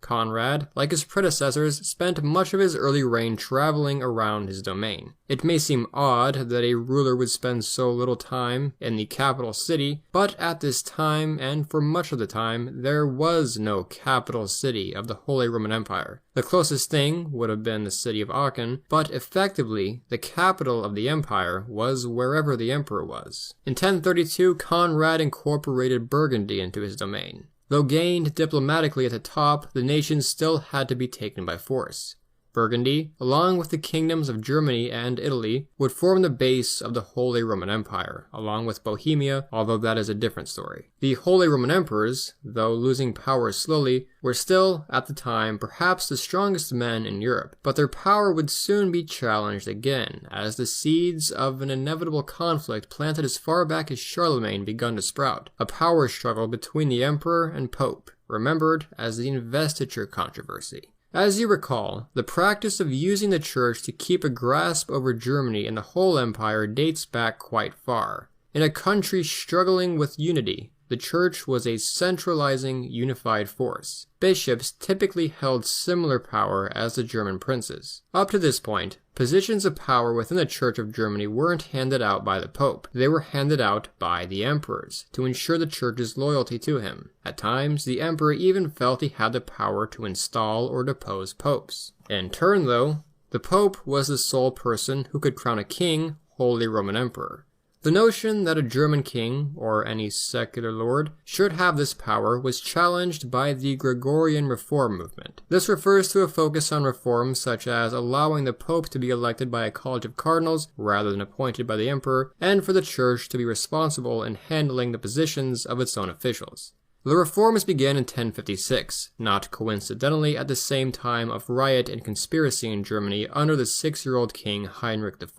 Speaker 1: Conrad, like his predecessors, spent much of his early reign traveling around his domain. It may seem odd that a ruler would spend so little time in the capital city, but at this time, and for much of the time, there was no capital city of the Holy Roman Empire. The closest thing would have been the city of Aachen, but effectively, the capital of the empire was wherever the emperor was. In 1032, Conrad incorporated Burgundy into his domain. Though gained diplomatically at the top, the nation still had to be taken by force. Burgundy, along with the kingdoms of Germany and Italy, would form the base of the Holy Roman Empire, along with Bohemia, although that is a different story. The Holy Roman Emperors, though losing power slowly, were still, at the time, perhaps the strongest men in Europe, but their power would soon be challenged again, as the seeds of an inevitable conflict planted as far back as Charlemagne begun to sprout, a power struggle between the emperor and pope, remembered as the investiture controversy. As you recall, the practice of using the church to keep a grasp over Germany and the whole empire dates back quite far. In a country struggling with unity, the church was a centralizing, unified force. Bishops typically held similar power as the German princes. Up to this point, positions of power within the Church of Germany weren't handed out by the Pope. They were handed out by the emperors to ensure the church's loyalty to him. At times, the emperor even felt he had the power to install or depose popes. In turn, though, the Pope was the sole person who could crown a king, Holy Roman Emperor. The notion that a German king, or any secular lord, should have this power was challenged by the Gregorian reform movement. This refers to a focus on reforms such as allowing the Pope to be elected by a college of cardinals rather than appointed by the emperor, and for the church to be responsible in handling the positions of its own officials. The reforms began in 1056, not coincidentally at the same time of riot and conspiracy in Germany under the 6-year-old king Heinrich IV.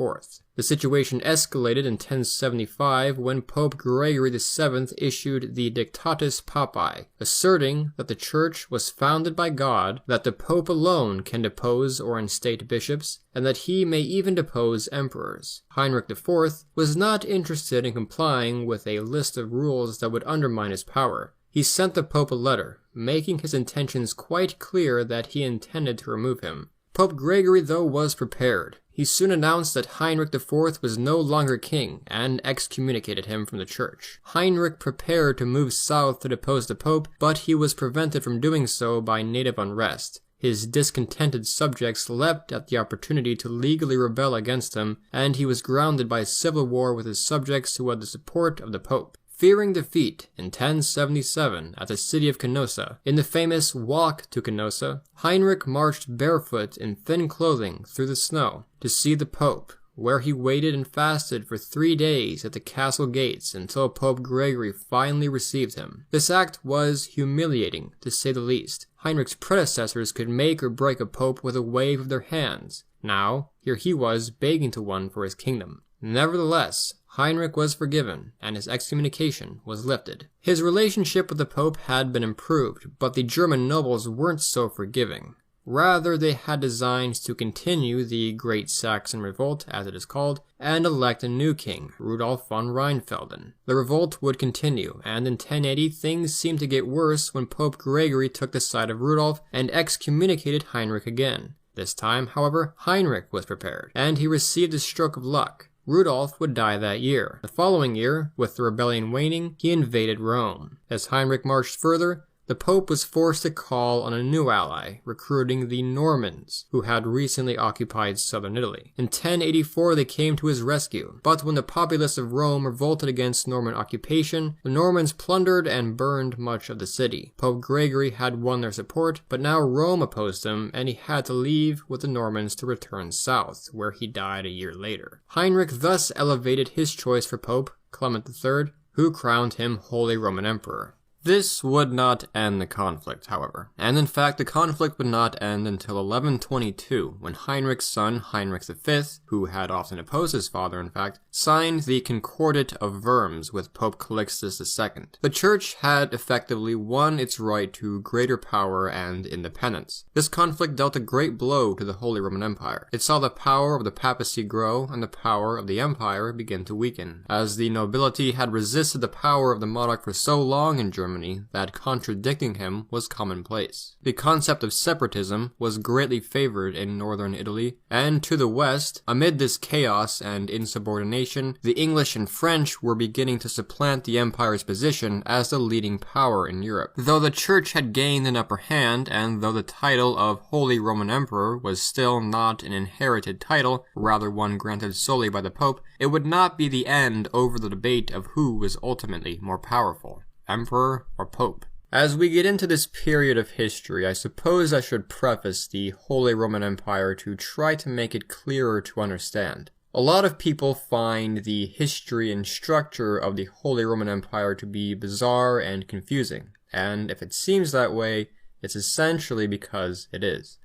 Speaker 1: The situation escalated in 1075 when Pope Gregory VII issued the Dictatus Papae, asserting that the church was founded by God, that the Pope alone can depose or instate bishops, and that he may even depose emperors. Heinrich IV was not interested in complying with a list of rules that would undermine his power. He sent the Pope a letter, making his intentions quite clear that he intended to remove him. Pope Gregory, though, was prepared. He soon announced that Heinrich IV was no longer king, and excommunicated him from the church. Heinrich prepared to move south to depose the Pope, but he was prevented from doing so by native unrest. His discontented subjects leapt at the opportunity to legally rebel against him, and he was grounded by civil war with his subjects who had the support of the Pope. Fearing defeat in 1077 at the city of Canossa, in the famous Walk to Canossa, Heinrich marched barefoot in thin clothing through the snow to see the Pope, where he waited and fasted for 3 days at the castle gates until Pope Gregory finally received him. This act was humiliating, to say the least. Heinrich's predecessors could make or break a pope with a wave of their hands. Now, here he was begging to one for his kingdom. Nevertheless, Heinrich was forgiven, and his excommunication was lifted. His relationship with the Pope had been improved, but the German nobles weren't so forgiving. Rather, they had designs to continue the Great Saxon Revolt, as it is called, and elect a new king, Rudolf von Rheinfelden. The revolt would continue, and in 1080 things seemed to get worse when Pope Gregory took the side of Rudolf and excommunicated Heinrich again. This time, however, Heinrich was prepared, and he received a stroke of luck. Rudolf would die that year. The following year, with the rebellion waning, he invaded Rome. As Heinrich marched further, the Pope was forced to call on a new ally, recruiting the Normans, who had recently occupied southern Italy. In 1084 they came to his rescue, but when the populace of Rome revolted against Norman occupation, the Normans plundered and burned much of the city. Pope Gregory had won their support, but now Rome opposed him, and he had to leave with the Normans to return south, where he died a year later. Heinrich thus elevated his choice for Pope, Clement III, who crowned him Holy Roman Emperor. This would not end the conflict, however, and in fact the conflict would not end until 1122, when Heinrich's son, Heinrich V, who had often opposed his father in fact, signed the Concordat of Worms with Pope Calixtus II. The Church had effectively won its right to greater power and independence. This conflict dealt a great blow to the Holy Roman Empire. It saw the power of the papacy grow and the power of the empire begin to weaken. As the nobility had resisted the power of the monarch for so long in Germany, Germany that contradicting him was commonplace. The concept of separatism was greatly favored in northern Italy, and to the west, amid this chaos and insubordination, the English and French were beginning to supplant the empire's position as the leading power in Europe. Though the Church had gained an upper hand, and though the title of Holy Roman Emperor was still not an inherited title, rather one granted solely by the Pope, it would not be the end over the debate of who was ultimately more powerful, Emperor or Pope. As we get into this period of history, I suppose I should preface the Holy Roman Empire to try to make it clearer to understand. A lot of people find the history and structure of the Holy Roman Empire to be bizarre and confusing, and if it seems that way, it's essentially because it is.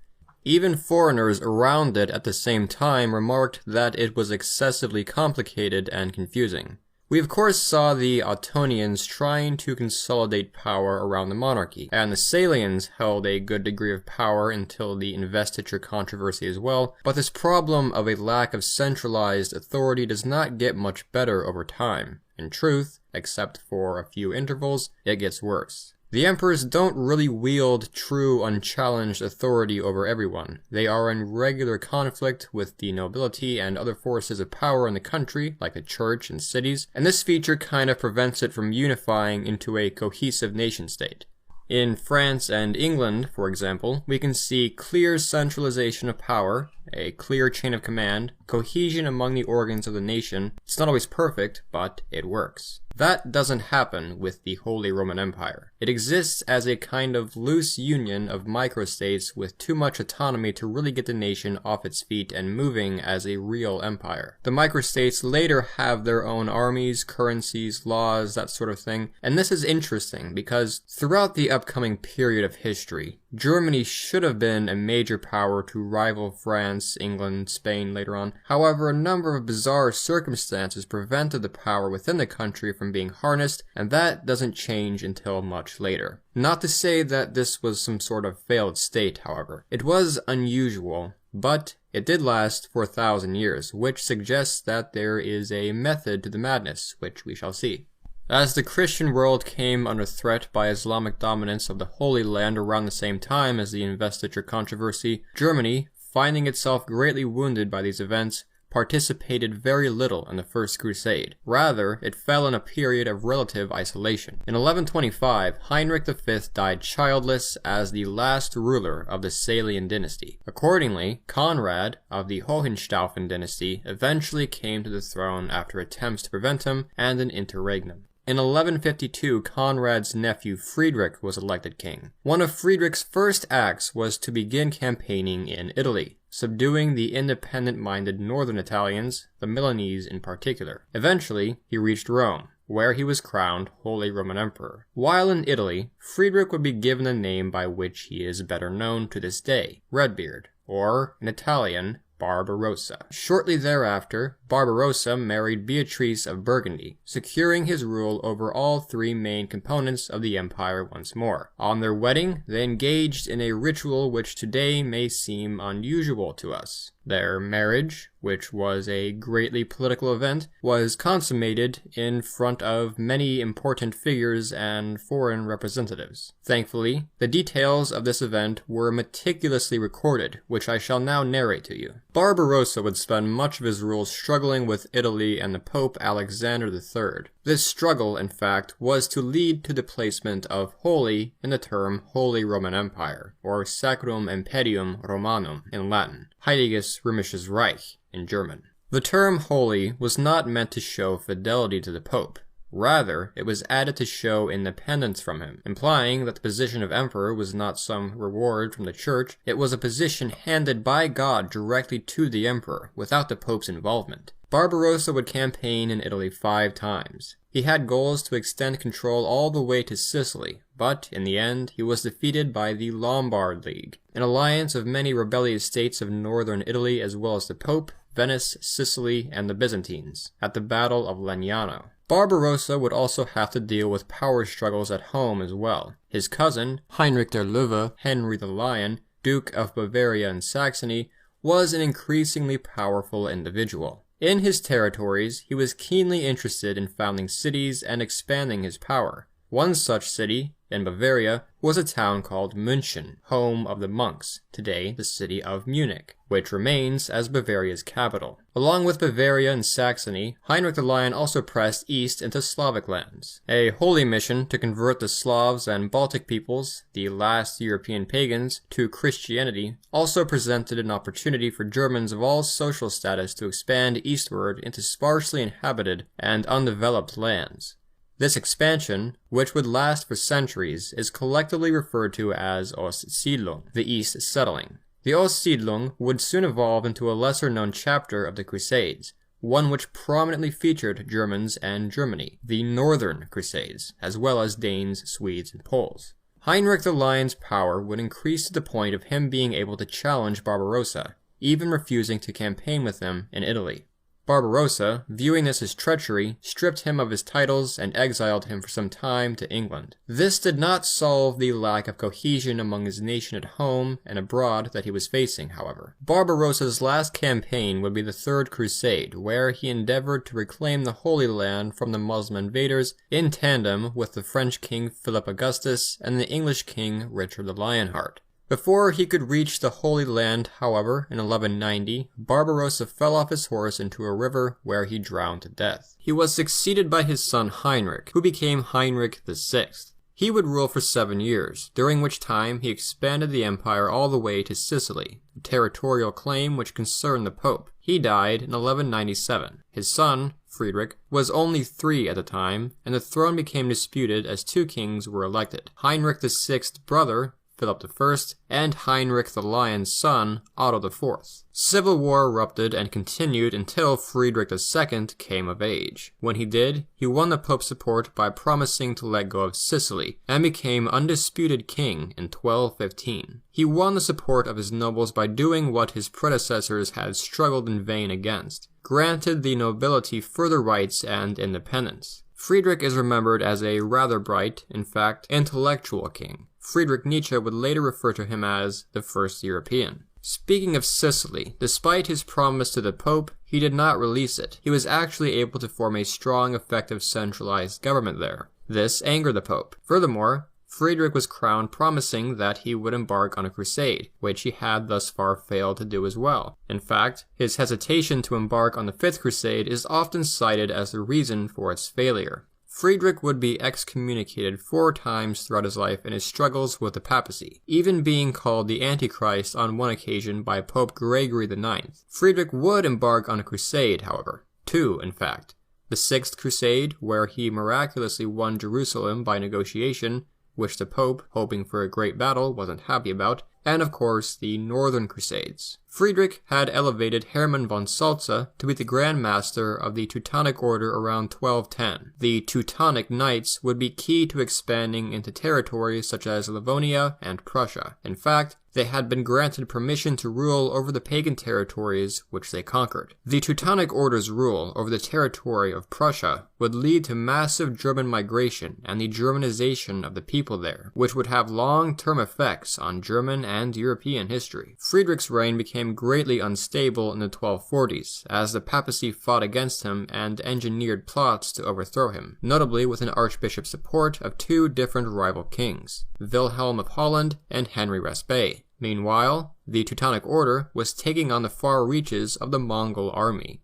Speaker 1: Even foreigners around it at the same time remarked that it was excessively complicated and confusing. We of course saw the Ottonians trying to consolidate power around the monarchy, and the Salians held a good degree of power until the investiture controversy as well, but this problem of a lack of centralized authority does not get much better over time. In truth, except for a few intervals, it gets worse. The emperors don't really wield true unchallenged authority over everyone. They are in regular conflict with the nobility and other forces of power in the country, like the church and cities, and this feature kind of prevents it from unifying into a cohesive nation-state. In France and England, for example, we can see clear centralization of power, a clear chain of command, cohesion among the organs of the nation. It's not always perfect, but it works. That doesn't happen with the Holy Roman Empire. It exists as a kind of loose union of microstates with too much autonomy to really get the nation off its feet and moving as a real empire. The microstates later have their own armies, currencies, laws, that sort of thing, and this is interesting because throughout the upcoming period of history, Germany should have been a major power to rival France, England, Spain later on. However, a number of bizarre circumstances prevented the power within the country from being harnessed, and that doesn't change until much later. Not to say that this was some sort of failed state, however. It was unusual, but it did last for 1,000 years, which suggests that there is a method to the madness, which we shall see. As the Christian world came under threat by Islamic dominance of the Holy Land around the same time as the investiture controversy, Germany, finding itself greatly wounded by these events, participated very little in the First Crusade. Rather, it fell in a period of relative isolation. In 1125, Heinrich V died childless as the last ruler of the Salian dynasty. Accordingly, Conrad of the Hohenstaufen dynasty eventually came to the throne after attempts to prevent him and an interregnum. In 1152, Conrad's nephew Friedrich was elected king. One of Friedrich's first acts was to begin campaigning in Italy, subduing the independent-minded northern Italians, the Milanese in particular. Eventually, he reached Rome, where he was crowned Holy Roman Emperor. While in Italy, Friedrich would be given a name by which he is better known to this day, Redbeard, or, in Italian, Barbarossa. Shortly thereafter, Barbarossa married Beatrice of Burgundy, securing his rule over all three main components of the empire once more. On their wedding, they engaged in a ritual which today may seem unusual to us. Their marriage, which was a greatly political event, was consummated in front of many important figures and foreign representatives. Thankfully, the details of this event were meticulously recorded, which I shall now narrate to you. Barbarossa would spend much of his rule struggling with Italy and the Pope Alexander III. This struggle, in fact, was to lead to the placement of holy in the term Holy Roman Empire, or Sacrum Imperium Romanum in Latin, Heiliges Römisches Reich in German. The term holy was not meant to show fidelity to the Pope. Rather, it was added to show independence from him, implying that the position of emperor was not some reward from the church. It was a position handed by God directly to the emperor, without the Pope's involvement. Barbarossa would campaign in Italy 5 times. He had goals to extend control all the way to Sicily, but in the end he was defeated by the Lombard League, an alliance of many rebellious states of northern Italy as well as the Pope, Venice, Sicily, and the Byzantines, at the Battle of Legnano. Barbarossa would also have to deal with power struggles at home as well. His cousin, Heinrich der Löwe, Henry the Lion, Duke of Bavaria and Saxony, was an increasingly powerful individual. In his territories, he was keenly interested in founding cities and expanding his power. One such city, in Bavaria, was a town called München, home of the monks, today the city of Munich, which remains as Bavaria's capital. Along with Bavaria and Saxony, Heinrich the Lion also pressed east into Slavic lands. A holy mission to convert the Slavs and Baltic peoples, the last European pagans, to Christianity also presented an opportunity for Germans of all social status to expand eastward into sparsely inhabited and undeveloped lands. This expansion, which would last for centuries, is collectively referred to as Ostsiedlung, the East Settling. The Ostsiedlung would soon evolve into a lesser-known chapter of the Crusades, one which prominently featured Germans and Germany, the Northern Crusades, as well as Danes, Swedes, and Poles. Heinrich the Lion's power would increase to the point of him being able to challenge Barbarossa, even refusing to campaign with him in Italy. Barbarossa, viewing this as treachery, stripped him of his titles and exiled him for some time to England. This did not solve the lack of cohesion among his nation at home and abroad that he was facing, however. Barbarossa's last campaign would be the Third Crusade, where he endeavored to reclaim the Holy Land from the Muslim invaders in tandem with the French King Philip Augustus and the English King Richard the Lionheart. Before he could reach the Holy Land, however, in 1190, Barbarossa fell off his horse into a river where he drowned to death. He was succeeded by his son Heinrich, who became Heinrich VI. He would rule for 7 years, during which time he expanded the empire all the way to Sicily, a territorial claim which concerned the Pope. He died in 1197. His son, Friedrich, was only 3 at the time, and the throne became disputed as 2 kings were elected. Heinrich VI's brother, Philip I, and Heinrich the Lion's son, Otto IV. Civil war erupted and continued until Friedrich II came of age. When he did, he won the Pope's support by promising to let go of Sicily, and became undisputed king in 1215. He won the support of his nobles by doing what his predecessors had struggled in vain against, granted the nobility further rights and independence. Friedrich is remembered as a rather bright, in fact, intellectual king. Friedrich Nietzsche would later refer to him as the first European. Speaking of Sicily, despite his promise to the Pope, he did not release it. He was actually able to form a strong, effective, centralized government there. This angered the Pope. Furthermore, Friedrich was crowned promising that he would embark on a crusade, which he had thus far failed to do as well. In fact, his hesitation to embark on the Fifth Crusade is often cited as the reason for its failure. Friedrich would be excommunicated 4 times throughout his life in his struggles with the papacy, even being called the Antichrist on one occasion by Pope Gregory IX. Friedrich would embark on a crusade, however. 2, in fact. The Sixth Crusade, where he miraculously won Jerusalem by negotiation, which the Pope, hoping for a great battle, wasn't happy about, and of course the Northern Crusades. Friedrich had elevated Hermann von Salza to be the Grand Master of the Teutonic Order around 1210. The Teutonic Knights would be key to expanding into territories such as Livonia and Prussia. In fact, they had been granted permission to rule over the pagan territories which they conquered. The Teutonic Order's rule over the territory of Prussia would lead to massive German migration and the Germanization of the people there, which would have long-term effects on German and European history. Friedrich's reign became greatly unstable in the 1240s, as the papacy fought against him and engineered plots to overthrow him, notably with an archbishop's support of 2 different rival kings, Wilhelm of Holland and Henry Raspe. Meanwhile, the Teutonic Order was taking on the far reaches of the Mongol army.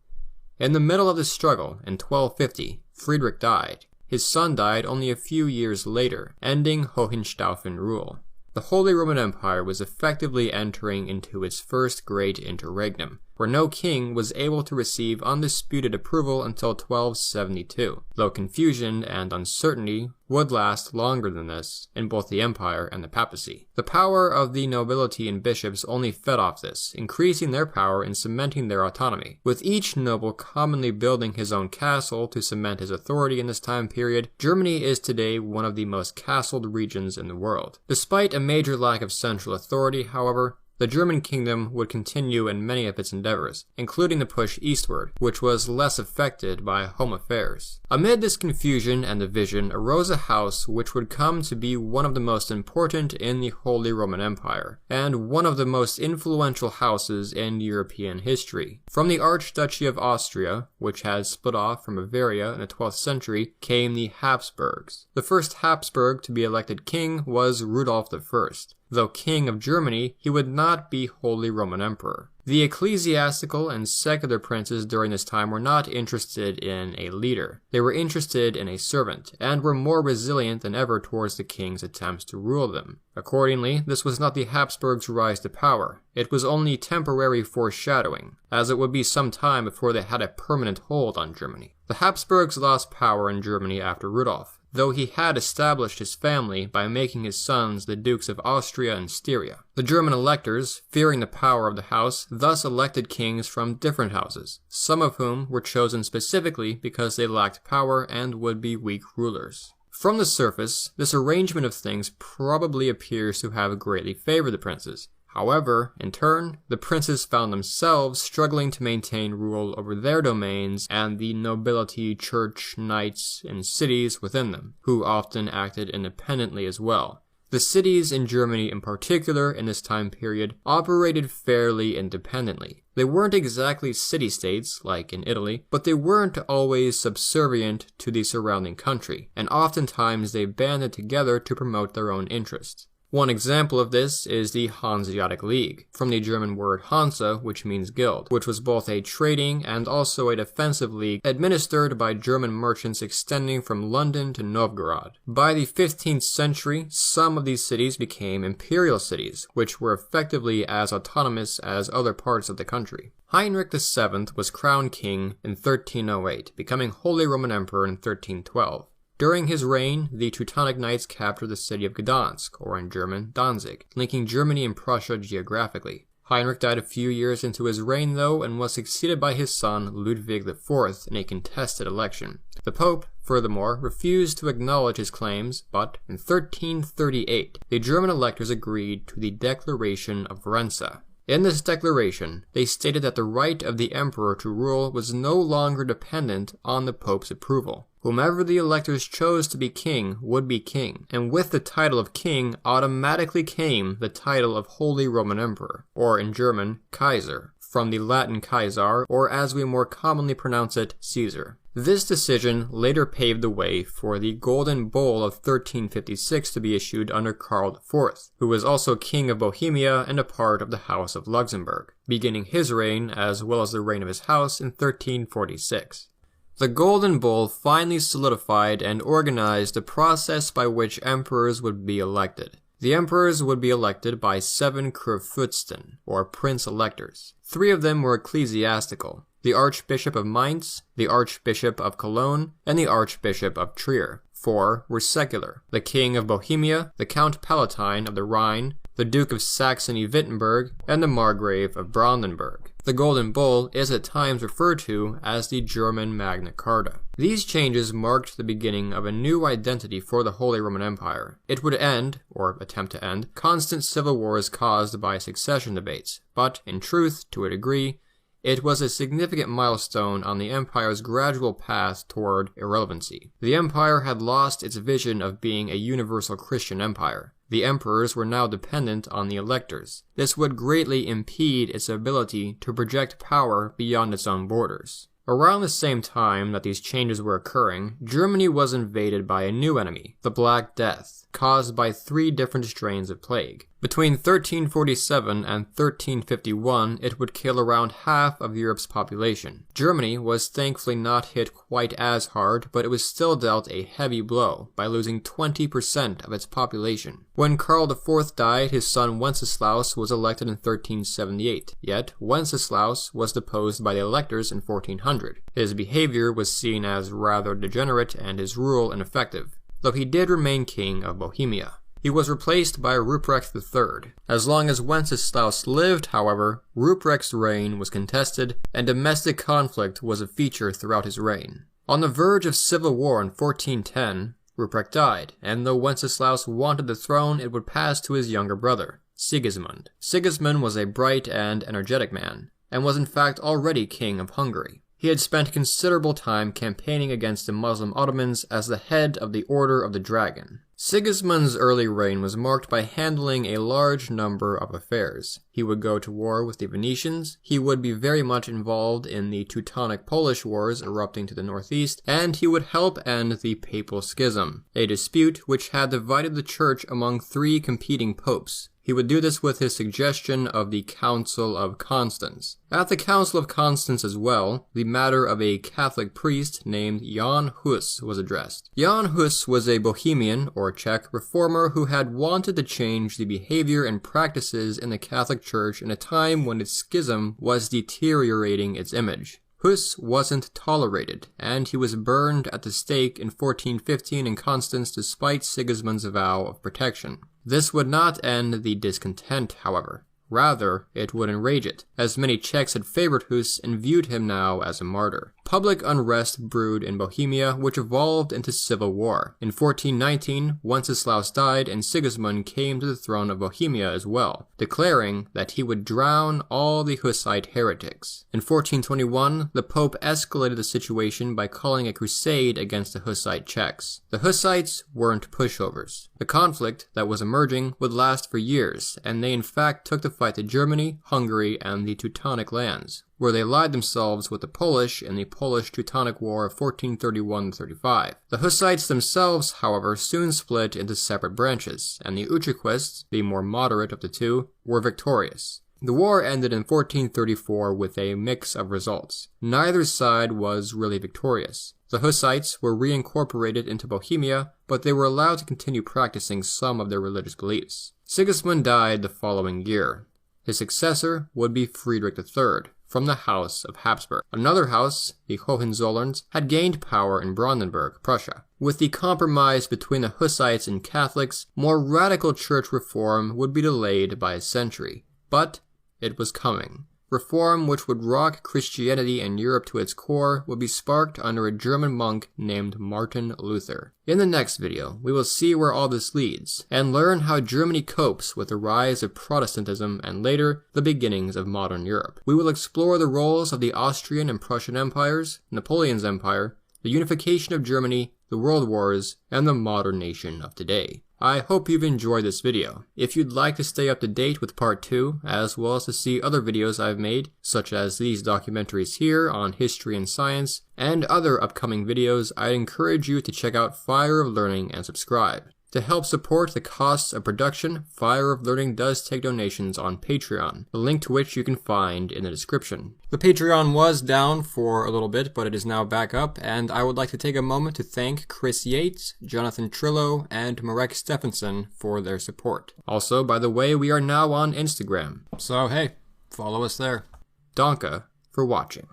Speaker 1: In the middle of the struggle, in 1250, Friedrich died. His son died only a few years later, ending Hohenstaufen rule. The Holy Roman Empire was effectively entering into its first great interregnum, where no king was able to receive undisputed approval until 1272, though confusion and uncertainty would last longer than this in both the empire and the papacy. The power of the nobility and bishops only fed off this, increasing their power and cementing their autonomy. With each noble commonly building his own castle to cement his authority in this time period, Germany is today one of the most castled regions in the world. Despite a major lack of central authority, however, The German kingdom would continue in many of its endeavors, including the push eastward, which was less affected by home affairs. Amid this confusion and division arose a house which would come to be one of the most important in the Holy Roman Empire, and one of the most influential houses in European history. From the Archduchy of Austria, which had split off from Bavaria in the 12th century, came the Habsburgs. The first Habsburg to be elected king was Rudolf I. Though king of Germany, he would not be Holy Roman Emperor. The ecclesiastical and secular princes during this time were not interested in a leader. They were interested in a servant, and were more resilient than ever towards the king's attempts to rule them. Accordingly, this was not the Habsburgs' rise to power. It was only temporary foreshadowing, as it would be some time before they had a permanent hold on Germany. The Habsburgs lost power in Germany after Rudolf, though he had established his family by making his sons the Dukes of Austria and Styria. The German electors, fearing the power of the house, thus elected kings from different houses, some of whom were chosen specifically because they lacked power and would be weak rulers. From the surface, this arrangement of things probably appears to have greatly favored the princes. However, in turn, the princes found themselves struggling to maintain rule over their domains and the nobility, church, knights, and cities within them, who often acted independently as well. The cities in Germany in particular in this time period operated fairly independently. They weren't exactly city-states like in Italy, but they weren't always subservient to the surrounding country, and oftentimes they banded together to promote their own interests. One example of this is the Hanseatic League, from the German word Hansa, which means guild, which was both a trading and also a defensive league administered by German merchants extending from London to Novgorod. By the 15th century, some of these cities became imperial cities, which were effectively as autonomous as other parts of the country. Heinrich VII was crowned king in 1308, becoming Holy Roman Emperor in 1312. During his reign, the Teutonic Knights captured the city of Gdansk, or in German, Danzig, linking Germany and Prussia geographically. Heinrich died a few years into his reign, though, and was succeeded by his son, Ludwig IV, in a contested election. The Pope, furthermore, refused to acknowledge his claims, but in 1338, the German electors agreed to the Declaration of Varenza. In this declaration, they stated that the right of the emperor to rule was no longer dependent on the Pope's approval. Whomever the electors chose to be king would be king, and with the title of king automatically came the title of Holy Roman Emperor, or in German, Kaiser, from the Latin Caesar, or as we more commonly pronounce it, Caesar. This decision later paved the way for the Golden Bull of 1356 to be issued under Karl IV, who was also king of Bohemia and a part of the House of Luxembourg, beginning his reign as well as the reign of his house in 1346. The Golden Bull finally solidified and organized the process by which emperors would be elected. The emperors would be elected by 7 Kurfürsten, or prince-electors. 3 of them were ecclesiastical: the Archbishop of Mainz, the Archbishop of Cologne, and the Archbishop of Trier. 4 were secular: the King of Bohemia, the Count Palatine of the Rhine, the Duke of Saxony-Wittenberg, and the Margrave of Brandenburg. The Golden Bull is at times referred to as the German Magna Carta. These changes marked the beginning of a new identity for the Holy Roman Empire. It would end, or attempt to end, constant civil wars caused by succession debates, but, in truth, to a degree, it was a significant milestone on the empire's gradual path toward irrelevancy. The empire had lost its vision of being a universal Christian empire. The emperors were now dependent on the electors. This would greatly impede its ability to project power beyond its own borders. Around the same time that these changes were occurring, Germany was invaded by a new enemy, the Black Death, caused by 3 different strains of plague. Between 1347 and 1351, it would kill around half of Europe's population. Germany was thankfully not hit quite as hard, but it was still dealt a heavy blow by losing 20% of its population. When Karl IV died, his son Wenceslaus was elected in 1378, yet Wenceslaus was deposed by the electors in 1400. His behavior was seen as rather degenerate and his rule ineffective, though he did remain king of Bohemia. He was replaced by Ruprecht III. As long as Wenceslaus lived, however, Ruprecht's reign was contested, and domestic conflict was a feature throughout his reign. On the verge of civil war in 1410, Ruprecht died, and though Wenceslaus wanted the throne, it would pass to his younger brother. Sigismund. Sigismund was a bright and energetic man, and was in fact already king of Hungary. He had spent considerable time campaigning against the Muslim Ottomans as the head of the Order of the Dragon. Sigismund's early reign was marked by handling a large number of affairs. He would go to war with the Venetians, he would be very much involved in the Teutonic-Polish wars erupting to the northeast, and he would help end the Papal Schism, a dispute which had divided the Church among 3 competing popes. He would do this with his suggestion of the Council of Constance. At the Council of Constance as well, the matter of a Catholic priest named Jan Hus was addressed. Jan Hus was a Bohemian, or Czech, reformer who had wanted to change the behavior and practices in the Catholic Church in a time when its schism was deteriorating its image. Hus wasn't tolerated, and he was burned at the stake in 1415 in Constance despite Sigismund's vow of protection. This would not end the discontent, however. Rather, it would enrage it, as many Czechs had favored Hus and viewed him now as a martyr. Public unrest brewed in Bohemia, which evolved into civil war. In 1419, Wenceslaus died and Sigismund came to the throne of Bohemia as well, declaring that he would drown all the Hussite heretics. In 1421, the Pope escalated the situation by calling a crusade against the Hussite Czechs. The Hussites weren't pushovers. The conflict that was emerging would last for years, and they in fact took the fight to Germany, Hungary, and the Teutonic lands, where they allied themselves with the Polish in the Polish-Teutonic War of 1431-35. The Hussites themselves, however, soon split into separate branches, and the Utraquists, the more moderate of the two, were victorious. The war ended in 1434 with a mix of results. Neither side was really victorious. The Hussites were reincorporated into Bohemia, but they were allowed to continue practicing some of their religious beliefs. Sigismund died the following year. His successor would be Friedrich III, from the House of Habsburg. Another house, the Hohenzollerns, had gained power in Brandenburg, Prussia. With the compromise between the Hussites and Catholics, more radical church reform would be delayed by a century. But it was coming. Reform, which would rock Christianity and Europe to its core, would be sparked under a German monk named Martin Luther. In the next video, we will see where all this leads, and learn how Germany copes with the rise of Protestantism and later, the beginnings of modern Europe. We will explore the roles of the Austrian and Prussian empires, Napoleon's empire, the unification of Germany, the world wars, and the modern nation of today. I hope you've enjoyed this video. If you'd like to stay up to date with part 2, as well as to see other videos I've made, such as these documentaries here on history and science, and other upcoming videos, I'd encourage you to check out Fire of Learning and subscribe. To help support the costs of production, Fire of Learning does take donations on Patreon, the link to which you can find in the description. The Patreon was down for a little bit, but it is now back up, and I would like to take a moment to thank Chris Yates, Jonathan Trillo, and Marek Stephenson for their support. Also, by the way, we are now on Instagram, so hey, follow us there. Danke for watching.